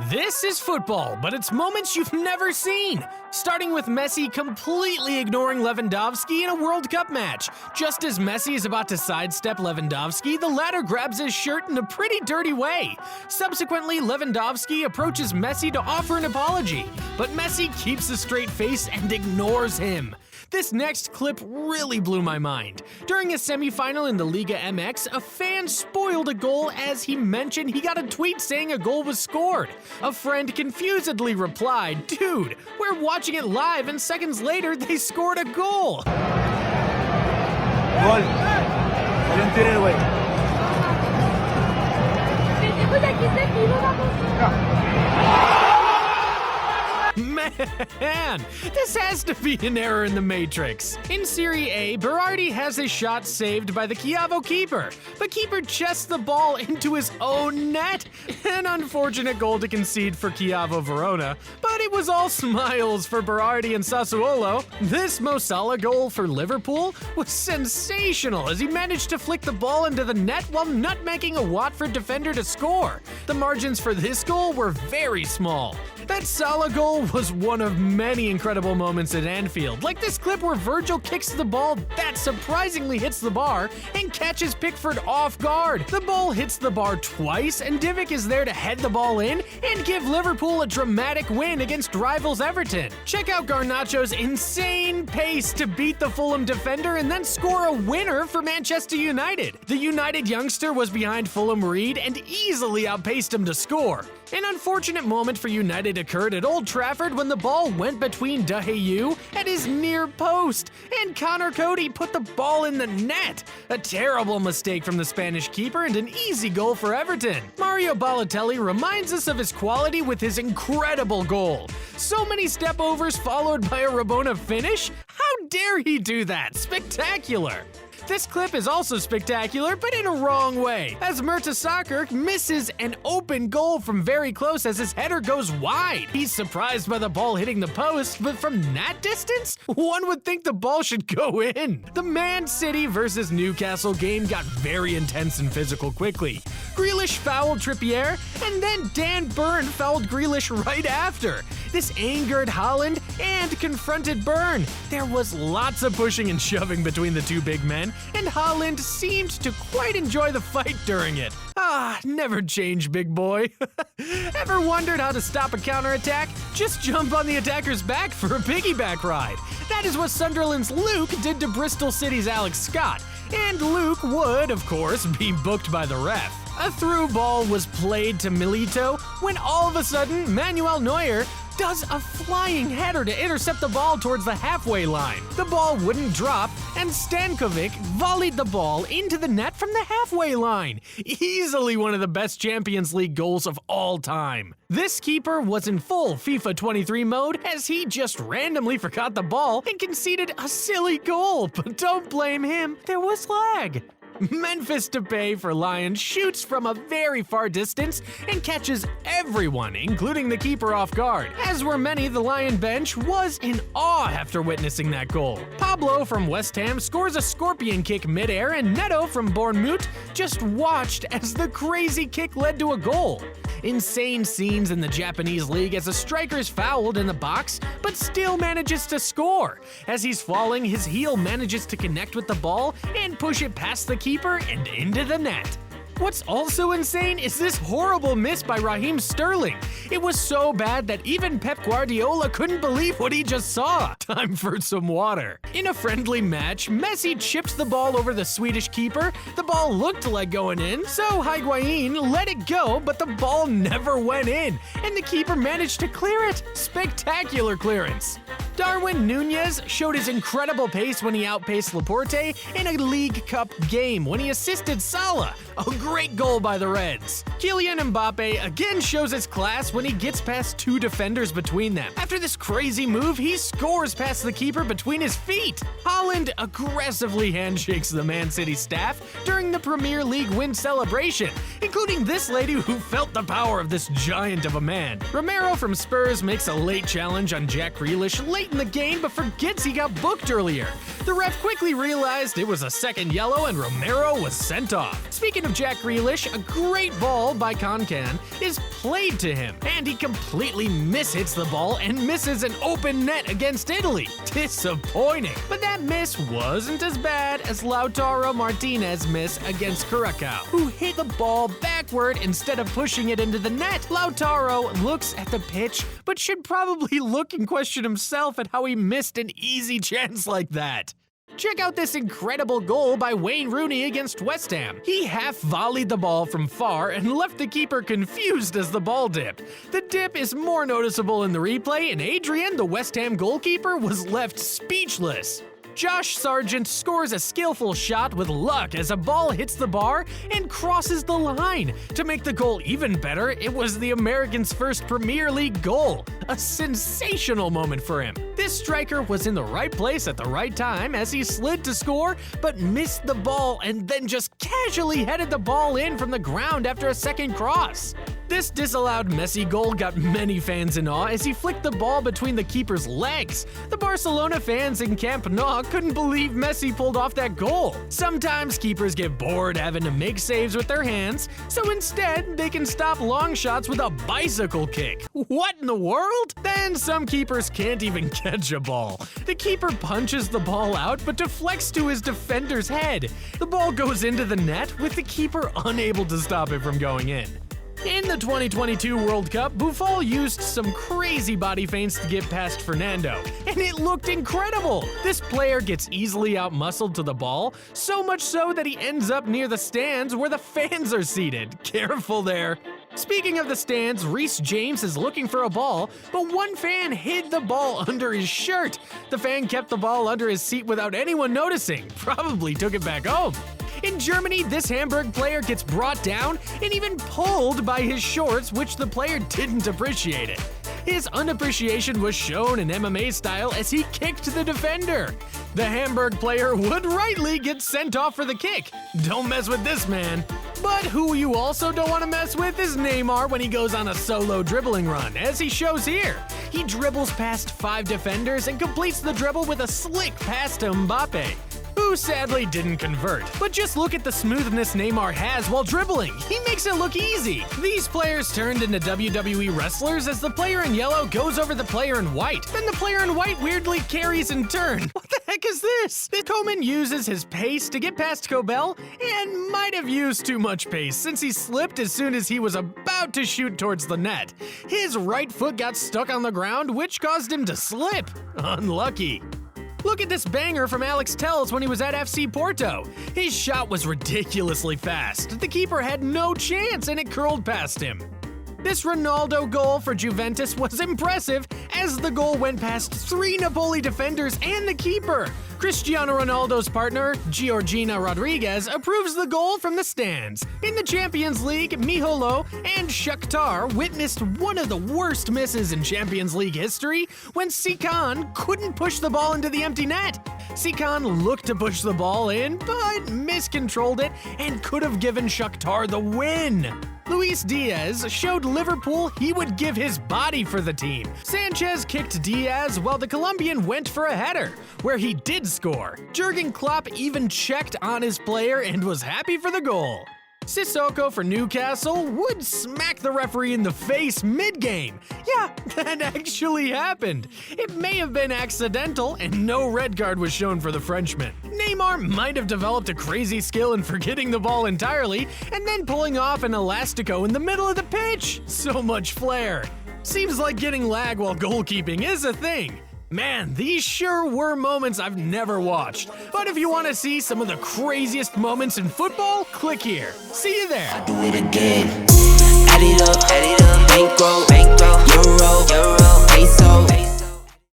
This is football, but it's moments you've never seen. Starting with Messi completely ignoring Lewandowski in a World Cup match. Just as Messi is about to sidestep Lewandowski, the latter grabs his shirt in a pretty dirty way. Subsequently, Lewandowski approaches Messi to offer an apology, but Messi keeps a straight face and ignores him. This next clip really blew my mind. During a semifinal in the Liga MX, a fan spoiled a goal as he mentioned he got a tweet saying a goal was scored. A friend confusedly replied, "Dude, we're watching it live and seconds later they scored a goal." Gol. Man, this has to be an error in the Matrix. In Serie A, Berardi has his shot saved by the Chievo keeper, but keeper chests the ball into his own net. An unfortunate goal to concede for Chievo Verona, but it was all smiles for Berardi and Sassuolo. This Mo Salah goal for Liverpool was sensational as he managed to flick the ball into the net while nutmegging a Watford defender to score. The margins for this goal were very small. That Salah goal was one of many incredible moments at Anfield, like this clip where Virgil kicks the ball that surprisingly hits the bar and catches Pickford off guard. The ball hits the bar twice, and Divock is there to head the ball in and give Liverpool a dramatic win against rivals Everton. Check out Garnacho's insane pace to beat the Fulham defender and then score a winner for Manchester United. The United youngster was behind Fulham Reed and easily outpaced him to score. An unfortunate moment for United occurred at Old Trafford when the ball went between De Gea at his near post, and Connor Cody put the ball in the net. A terrible mistake from the Spanish keeper and an easy goal for Everton. Mario Balotelli reminds us of his quality with his incredible goal. So many step-overs followed by a Rabona finish? How dare he do that? Spectacular! This clip is also spectacular, but in a wrong way, as Mertesacker misses an open goal from very close as his header goes wide. He's surprised by the ball hitting the post, but from that distance, one would think the ball should go in. The Man City versus Newcastle game got very intense and physical quickly. Grealish fouled Trippier, and then Dan Burn fouled Grealish right after. This angered Haaland and confronted Burn. There was lots of pushing and shoving between the two big men, and Haaland seemed to quite enjoy the fight during it. Never change, big boy. Ever wondered how to stop a counterattack? Just jump on the attacker's back for a piggyback ride. That is what Sunderland's Luke did to Bristol City's Alex Scott, and Luke would, of course, be booked by the ref. A through ball was played to Milito when all of a sudden Manuel Neuer does a flying header to intercept the ball towards the halfway line. The ball wouldn't drop, and Stankovic volleyed the ball into the net from the halfway line. Easily one of the best Champions League goals of all time. This keeper was in full FIFA 23 mode as he just randomly forgot the ball and conceded a silly goal, but don't blame him, there was lag. Memphis Depay for Lions shoots from a very far distance and catches everyone, including the keeper, off guard. As were many, the Lion bench was in awe after witnessing that goal. Pablo from West Ham scores a scorpion kick midair, and Neto from Bournemouth just watched as the crazy kick led to a goal. Insane scenes in the Japanese league as a striker is fouled in the box but still manages to score. As he's falling, his heel manages to connect with the ball and push it past the keeper and into the net. What's also insane is this horrible miss by Raheem Sterling. It was so bad that even Pep Guardiola couldn't believe what he just saw. Time for some water. In a friendly match, Messi chipped the ball over the Swedish keeper. The ball looked like going in, so Higuain let it go, but the ball never went in, and the keeper managed to clear it. Spectacular clearance. Darwin Nunez showed his incredible pace when he outpaced Laporte in a League Cup game when he assisted Salah. A great goal by the Reds. Kylian Mbappe again shows his class when he gets past two defenders between them. After this crazy move, he scores past the keeper between his feet. Haaland aggressively handshakes the Man City staff during the Premier League win celebration, including this lady who felt the power of this giant of a man. Romero from Spurs makes a late challenge on Jack Grealish late late in the game but forgets he got booked earlier. The ref quickly realized it was a second yellow and Romero was sent off. Speaking of Jack Grealish, a great ball by Concan is played to him, and he completely mishits the ball and misses an open net against Italy. Disappointing. But that miss wasn't as bad as Lautaro Martinez's miss against Curacao, who hit the ball backward instead of pushing it into the net. Lautaro looks at the pitch, but should probably look and question himself at how he missed an easy chance like that. Check out this incredible goal by Wayne Rooney against West Ham. He half-volleyed the ball from far and left the keeper confused as the ball dipped. The dip is more noticeable in the replay, and Adrian, the West Ham goalkeeper, was left speechless. Josh Sargent scores a skillful shot with luck as a ball hits the bar and crosses the line. To make the goal even better, it was the American's first Premier League goal. A sensational moment for him. This striker was in the right place at the right time as he slid to score, but missed the ball and then just casually headed the ball in from the ground after a second cross. This disallowed Messi goal got many fans in awe as he flicked the ball between the keeper's legs. The Barcelona fans in Camp Nou couldn't believe Messi pulled off that goal. Sometimes keepers get bored having to make saves with their hands, so instead they can stop long shots with a bicycle kick. What in the world? Then some keepers can't even catch a ball. The keeper punches the ball out but deflects to his defender's head. The ball goes into the net with the keeper unable to stop it from going in. In the 2022 World Cup, Buffon used some crazy body feints to get past Fernando, and it looked incredible! This player gets easily outmuscled to the ball, so much so that he ends up near the stands where the fans are seated. Careful there! Speaking of the stands, Reece James is looking for a ball, but one fan hid the ball under his shirt. The fan kept the ball under his seat without anyone noticing, probably took it back home. In Germany, this Hamburg player gets brought down and even pulled by his shorts, which the player didn't appreciate it. His unappreciation was shown in MMA style as he kicked the defender. The Hamburg player would rightly get sent off for the kick. Don't mess with this man. But who you also don't want to mess with is Neymar when he goes on a solo dribbling run, as he shows here. He dribbles past 5 defenders and completes the dribble with a slick pass to Mbappe, who sadly didn't convert. But just look at the smoothness Neymar has while dribbling. He makes it look easy. These players turned into WWE wrestlers as the player in yellow goes over the player in white. Then the player in white weirdly carries in turn. What the heck is this? Coman uses his pace to get past Kobel and might have used too much pace since he slipped as soon as he was about to shoot towards the net. His right foot got stuck on the ground, which caused him to slip. Unlucky. Look at this banger from Alex Telles when he was at FC Porto. His shot was ridiculously fast. The keeper had no chance and it curled past him. This Ronaldo goal for Juventus was impressive as the goal went past 3 Napoli defenders and the keeper. Cristiano Ronaldo's partner, Georgina Rodriguez, approves the goal from the stands. In the Champions League, Mijolo and Shakhtar witnessed one of the worst misses in Champions League history when Sikan couldn't push the ball into the empty net. Sikan looked to push the ball in, but miscontrolled it and could have given Shakhtar the win. Luis Diaz showed Liverpool he would give his body for the team. Sanchez kicked Diaz while the Colombian went for a header, where he did score. Jurgen Klopp even checked on his player and was happy for the goal. Sissoko for Newcastle would smack the referee in the face mid-game. Yeah, that actually happened. It may have been accidental and no red card was shown for the Frenchman. Neymar might have developed a crazy skill in forgetting the ball entirely and then pulling off an elastico in the middle of the pitch. So much flair. Seems like getting lag while goalkeeping is a thing. Man, these sure were moments I've never watched. But if you want to see some of the craziest moments in football, click here. See you there. I do it again. Add it up.